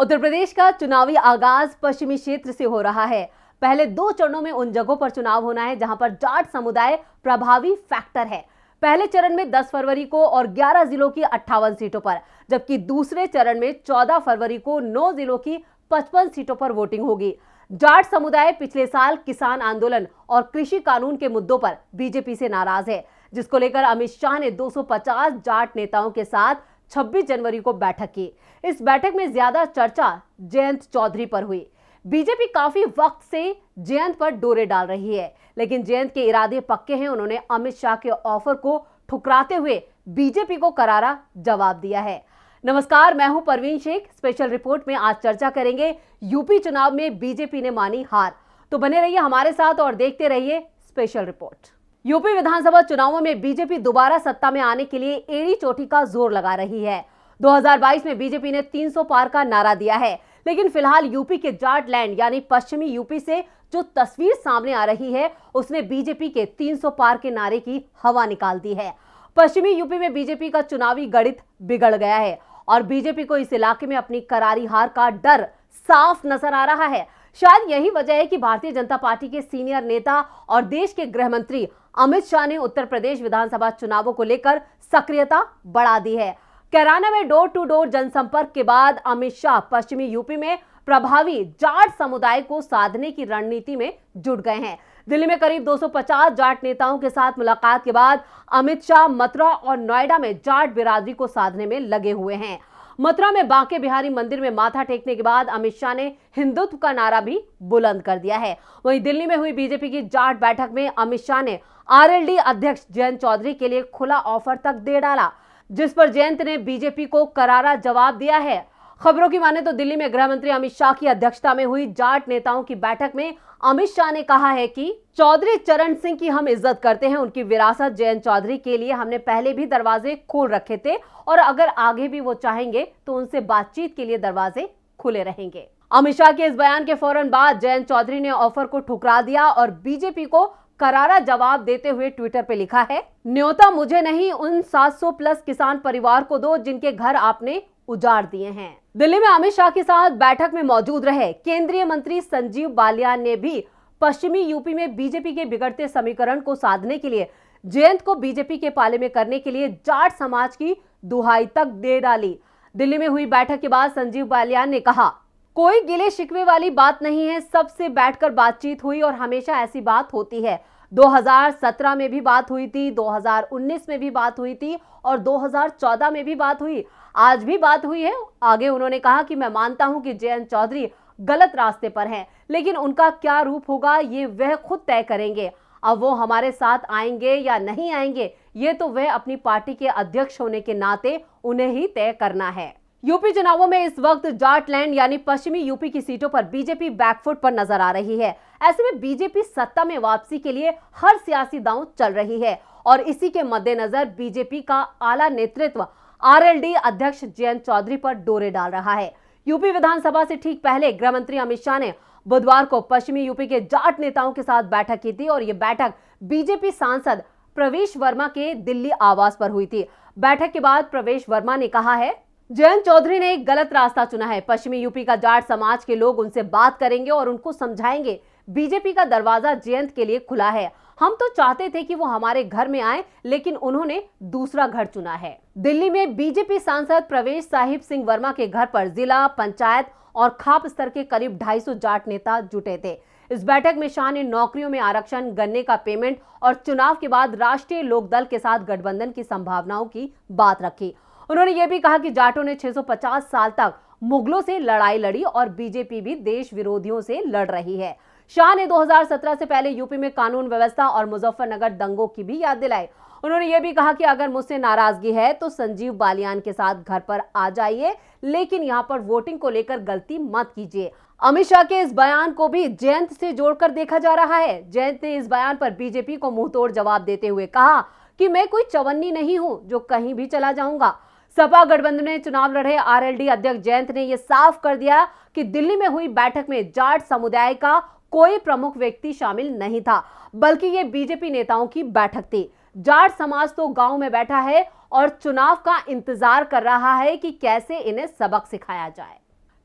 उत्तर प्रदेश का चुनावी आगाज पश्चिमी क्षेत्र से हो रहा है। पहले 2 चरणों में उन जगहों पर चुनाव होना है जहां पर जाट समुदाय प्रभावी फैक्टर है। पहले चरण में 10 फरवरी को और 11 जिलों की 58 सीटों पर, जबकि दूसरे चरण में 14 फरवरी को 9 जिलों की 55 सीटों पर वोटिंग होगी। जाट समुदाय पिछले साल किसान आंदोलन और कृषि कानून के मुद्दों पर बीजेपी से नाराज है, जिसको लेकर अमित शाह ने 250 जाट नेताओं के साथ 26 जनवरी को बैठक की। इस बैठक में ज्यादा चर्चा जयंत चौधरी पर हुई। बीजेपी काफी वक्त से जयंत पर डोरे डाल रही है, लेकिन जयंत के इरादे पक्के हैं। उन्होंने अमित शाह के ऑफर को ठुकराते हुए बीजेपी को करारा जवाब दिया है। नमस्कार, मैं हूं परवीन शेख। स्पेशल रिपोर्ट में आज चर्चा करेंगे यूपी चुनाव में बीजेपी ने मानी हार। तो बने रहिए हमारे साथ और देखते रहिए स्पेशल रिपोर्ट। यूपी विधानसभा चुनावों में बीजेपी दोबारा सत्ता में आने के लिए एड़ी चोटी का जोर लगा रही है। 2022 में बीजेपी ने 300 पार का नारा दिया है, लेकिन फिलहाल यूपी के जाट लैंड यानी पश्चिमी यूपी से जो तस्वीर सामने आ रही है, उसने बीजेपी के 300 पार के नारे की हवा निकाल दी है। पश्चिमी यूपी में बीजेपी का चुनावी गणित बिगड़ गया है और बीजेपी को इस इलाके में अपनी करारी हार का डर साफ नजर आ रहा है। शायद यही वजह है कि भारतीय जनता पार्टी के सीनियर नेता और देश के गृह मंत्री अमित शाह ने उत्तर प्रदेश विधानसभा चुनावों को लेकर सक्रियता बढ़ा दी है। कैराना में डोर टू डोर जनसंपर्क के बाद अमित शाह पश्चिमी यूपी में प्रभावी जाट समुदाय को साधने की रणनीति में जुट गए हैं। दिल्ली में करीब 250 जाट नेताओं के साथ मुलाकात के बाद अमित शाह मथुरा और नोएडा में जाट बिरादरी को साधने में लगे हुए हैं। मथुरा में बांके बिहारी मंदिर में माथा टेकने के बाद अमित शाह ने हिंदुत्व का नारा भी बुलंद कर दिया है। वहीं दिल्ली में हुई बीजेपी की जाट बैठक में अमित शाह ने आरएलडी अध्यक्ष जयंत चौधरी के लिए खुला ऑफर तक दे डाला, जिस पर जयंत ने बीजेपी को करारा जवाब दिया है। खबरों की माने तो दिल्ली में गृह मंत्री अमित शाह की अध्यक्षता में हुई जाट नेताओं की बैठक में अमित शाह ने कहा है कि चौधरी चरण सिंह की हम इज्जत करते हैं। उनकी विरासत जयंत चौधरी के लिए हमने पहले भी दरवाजे खोल रखे थे और अगर आगे भी वो चाहेंगे तो उनसे बातचीत के लिए दरवाजे खुले रहेंगे। अमित शाह के इस बयान के फौरन बाद जयंत चौधरी ने ऑफर को ठुकरा दिया और बीजेपी को करारा जवाब देते हुए ट्विटर पे लिखा है, न्योता मुझे नहीं, उन 700 प्लस किसान परिवार को दो जिनके घर आपने उजाड़ दिए हैं। दिल्ली में अमित शाह के साथ बैठक में मौजूद रहे केंद्रीय मंत्री संजीव बालियान ने भी पश्चिमी यूपी में बीजेपी के बिगड़ते समीकरण को साधने के लिए जयंत को बीजेपी के पाले में करने के लिए जाट समाज की दुहाई तक दे डाली। दिल्ली में हुई बैठक के बाद संजीव बालियान ने कहा, कोई गिले शिकवे वाली बात नहीं है, सबसे बैठकर बातचीत हुई और हमेशा ऐसी बात होती है। 2017 में भी बात हुई थी, 2019 में भी बात हुई थी और 2014 में भी बात हुई, आज भी बात हुई है। आगे उन्होंने कहा कि मैं मानता हूं कि जयंत चौधरी गलत रास्ते पर हैं, लेकिन उनका क्या रूप होगा ये वह खुद तय करेंगे। अब वो हमारे साथ आएंगे या नहीं आएंगे, ये तो वह अपनी पार्टी के अध्यक्ष होने के नाते उन्हें ही तय करना है। यूपी चुनावों में इस वक्त जाटलैंड यानी पश्चिमी यूपी की सीटों पर बीजेपी बैकफुट पर नजर आ रही है। ऐसे में बीजेपी सत्ता में वापसी के लिए हर सियासी दांव चल रही है और इसी के मद्देनजर बीजेपी का आला नेतृत्व आरएलडी अध्यक्ष जयंत चौधरी पर डोरे डाल रहा है। यूपी विधानसभा से ठीक पहले गृह मंत्री अमित शाह ने बुधवार को पश्चिमी यूपी के जाट नेताओं के साथ बैठक की थी और ये बैठक बीजेपी सांसद प्रवेश वर्मा के दिल्ली आवास पर हुई थी। बैठक के बाद प्रवेश वर्मा ने कहा है, जयंत चौधरी ने एक गलत रास्ता चुना है। पश्चिमी यूपी का जाट समाज के लोग उनसे बात करेंगे और उनको समझाएंगे। बीजेपी का दरवाजा जयंत के लिए खुला है। हम तो चाहते थे कि वो हमारे घर में आए, लेकिन उन्होंने दूसरा घर चुना है। दिल्ली में बीजेपी सांसद प्रवेश साहिब सिंह वर्मा के घर पर जिला पंचायत और खाप स्तर के करीब 250 जाट नेता जुटे थे। इस बैठक में शाह ने नौकरियों में आरक्षण, गन्ने का पेमेंट और चुनाव के बाद राष्ट्रीय लोकदल के साथ गठबंधन की संभावनाओं की बात रखी। उन्होंने ये भी कहा कि जाटों ने 650 साल तक मुगलों से लड़ाई लड़ी और बीजेपी भी देश विरोधियों से लड़ रही है। शाह ने 2017 से पहले यूपी में कानून व्यवस्था और मुजफ्फरनगर दंगों की भी याद दिलाई। उन्होंने ये भी कहा कि अगर मुझसे नाराजगी है तो संजीव बालियान के साथ घर पर आ जाइए, लेकिन यहाँ पर वोटिंग को लेकर गलती मत कीजिए। अमित शाह के इस बयान को भी जयंत से जोड़कर देखा जा रहा है। जयंत ने इस बयान पर बीजेपी को मुंहतोड़ जवाब देते हुए कहा कि मैं कोई चवन्नी नहीं हूं जो कहीं भी चला जाऊंगा। सपा गठबंधन में चुनाव लड़े आरएलडी अध्यक्ष जयंत ने यह साफ कर दिया कि दिल्ली में हुई बैठक में जाट समुदाय का कोई प्रमुख व्यक्ति शामिल नहीं था, बल्कि ये बीजेपी नेताओं की बैठक थी। जाट समाज तो गांव में बैठा है और चुनाव का इंतजार कर रहा है कि कैसे इन्हें सबक सिखाया जाए।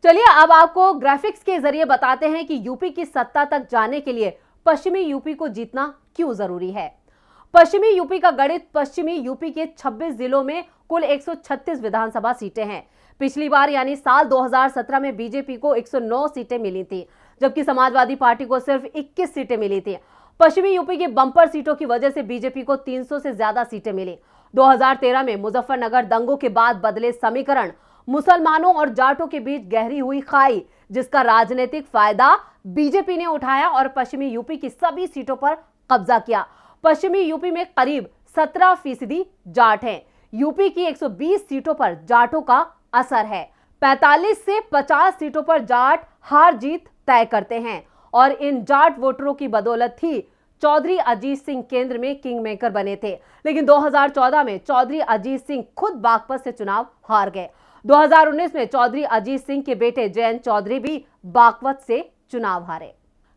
चलिए अब आपको ग्राफिक्स के जरिए बताते हैं कि यूपी की सत्ता तक जाने के लिए पश्चिमी यूपी को जीतना क्यों जरूरी है। पश्चिमी यूपी का गणित, पश्चिमी यूपी के 26 जिलों में कुल 136 विधानसभा सीटें हैं। पिछली बार यानी साल 2017 में बीजेपी को 109 सीटें मिली थी, जबकि समाजवादी पार्टी को सिर्फ 21 सीटें मिली थी। पश्चिमी यूपी की बंपर सीटों की वजह से बीजेपी को 300 से ज्यादा सीटें मिली। 2013 में मुजफ्फरनगर दंगों के बाद बदले समीकरण, मुसलमानों और जाटों के बीच गहरी हुई खाई, जिसका राजनीतिक फायदा बीजेपी ने उठाया और पश्चिमी यूपी की सभी सीटों पर कब्जा किया। पश्चिमी यूपी में करीब 17% जाट हैं। यूपी की 120 सीटों पर जाटों का असर है। 45 से 50 सीटों पर जाट हार जीत तय करते हैं और इन जाट वोटरों की बदौलत ही चौधरी अजीत सिंह केंद्र में किंग मेकर बने थे। लेकिन 2014 में चौधरी अजीत सिंह खुद बागपत से चुनाव हार गए। 2019 में चौधरी अजीत सिंह के बेटे जयंत चौधरी भी बागपत से चुनाव हारे।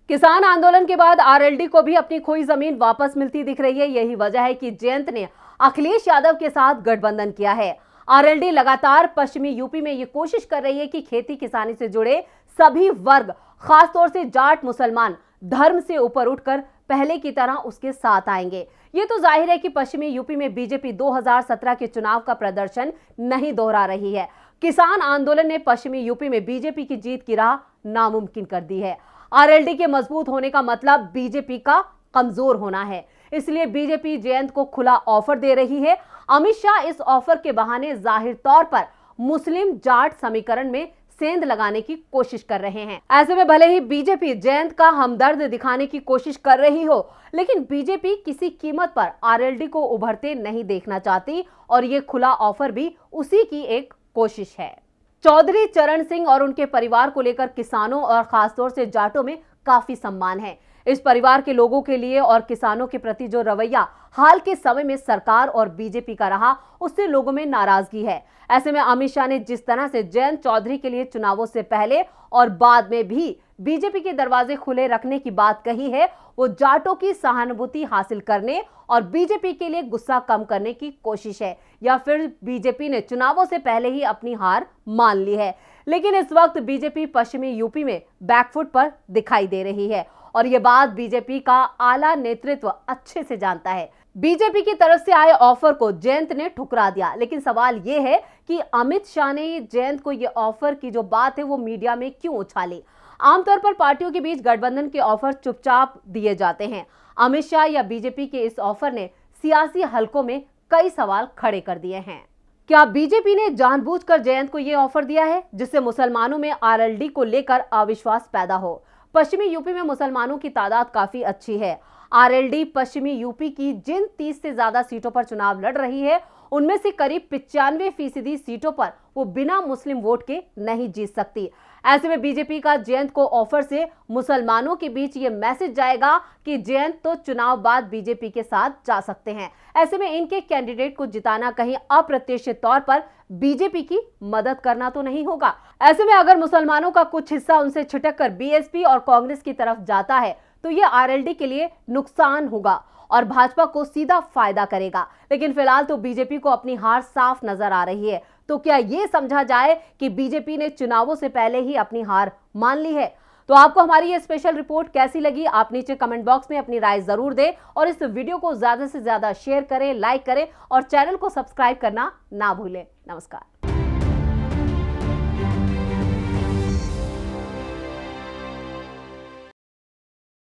किसान आंदोलन के बाद आरएलडी को भी अपनी खोई जमीन वापस मिलती दिख रही है। यही वजह है कि जयंत ने अखिलेश यादव के साथ गठबंधन किया है। आरएलडी लगातार पश्चिमी यूपी में ये कोशिश कर रही है कि खेती किसानी से जुड़े सभी वर्ग, खासतौर से जाट मुसलमान, धर्म से ऊपर उठकर पहले की तरह उसके साथ आएंगे। ये तो जाहिर है कि पश्चिमी यूपी में बीजेपी 2017 के चुनाव का प्रदर्शन नहीं दोहरा रही है। किसान आंदोलन ने पश्चिमी यूपी में बीजेपी की जीत की राह नामुमकिन कर दी है। आरएलडी के मजबूत होने का मतलब बीजेपी का कमजोर होना है। इसलिए बीजेपी जयंत को खुला ऑफर दे रही है। अमित शाह इस ऑफर के बहाने जाहिर तौर पर मुस्लिम जाट समीकरण में सेंध लगाने की कोशिश कर रहे हैं। ऐसे में भले ही बीजेपी जयंत का हमदर्द दिखाने की कोशिश कर रही हो, लेकिन बीजेपी किसी कीमत पर आरएलडी को उभरते नहीं देखना चाहती और ये खुला ऑफर भी उसी की एक कोशिश है। चौधरी चरण सिंह और उनके परिवार को लेकर किसानों और खासतौर से जाटों में काफी सम्मान है। इस परिवार के लोगों के लिए और किसानों के प्रति जो रवैया हाल के समय में सरकार और बीजेपी का रहा, उससे लोगों में नाराजगी है। ऐसे में अमित शाह ने जिस तरह से जयंत चौधरी के लिए चुनावों से पहले और बाद में भी बीजेपी के दरवाजे खुले रखने की बात कही है, वो जाटों की सहानुभूति हासिल करने और बीजेपी के लिए गुस्सा कम करने की कोशिश है, या फिर बीजेपी ने चुनावों से पहले ही अपनी हार मान ली है। लेकिन इस वक्त बीजेपी पश्चिमी यूपी में बैकफुट पर दिखाई दे रही है और ये बात बीजेपी का आला नेतृत्व अच्छे से जानता है। बीजेपी की तरफ से आए ऑफर को जयंत ने ठुकरा दिया, लेकिन सवाल ये है कि अमित शाह ने जयंत को ये ऑफर की जो बात है वो मीडिया में क्यों उछाली। आमतौर पर पार्टियों के बीच गठबंधन के ऑफर चुपचाप दिए जाते हैं। अमित शाह या बीजेपी के इस ऑफर ने सियासी हलकों में कई सवाल खड़े कर दिए हैं। क्या बीजेपी ने जानबूझकर जयंत को यह ऑफर दिया है जिससे मुसलमानों में आरएलडी को लेकर अविश्वास पैदा हो? पश्चिमी यूपी में मुसलमानों की तादाद काफी अच्छी है। आरएलडी पश्चिमी यूपी की जिन 30 से ज्यादा सीटों पर चुनाव लड़ रही है, उनमें से करीब 95% सीटों पर वो बिना मुस्लिम वोट के नहीं जीत सकती। ऐसे में बीजेपी का जयंत को ऑफर से मुसलमानों के बीच ये मैसेज जाएगा कि जयंत तो चुनाव बाद बीजेपी के साथ जा सकते हैं। ऐसे में इनके कैंडिडेट को जिताना कहीं अप्रत्याशित तौर पर बीजेपी की मदद करना तो नहीं होगा। ऐसे में अगर मुसलमानों का कुछ हिस्सा उनसे छिटक कर बीएसपी और कांग्रेस की तरफ जाता है तो ये आरएलडी के लिए नुकसान होगा और भाजपा को सीधा फायदा करेगा। लेकिन फिलहाल तो बीजेपी को अपनी हार साफ नजर आ रही है। तो क्या ये समझा जाए कि बीजेपी ने चुनावों से पहले ही अपनी हार मान ली है? तो आपको हमारी ये स्पेशल रिपोर्ट कैसी लगी? आप नीचे कमेंट बॉक्स में अपनी राय जरूर दें और इस वीडियो को ज्यादा से ज्यादा शेयर करें, लाइक करें और चैनल को सब्सक्राइब करना ना भूलें। नमस्कार।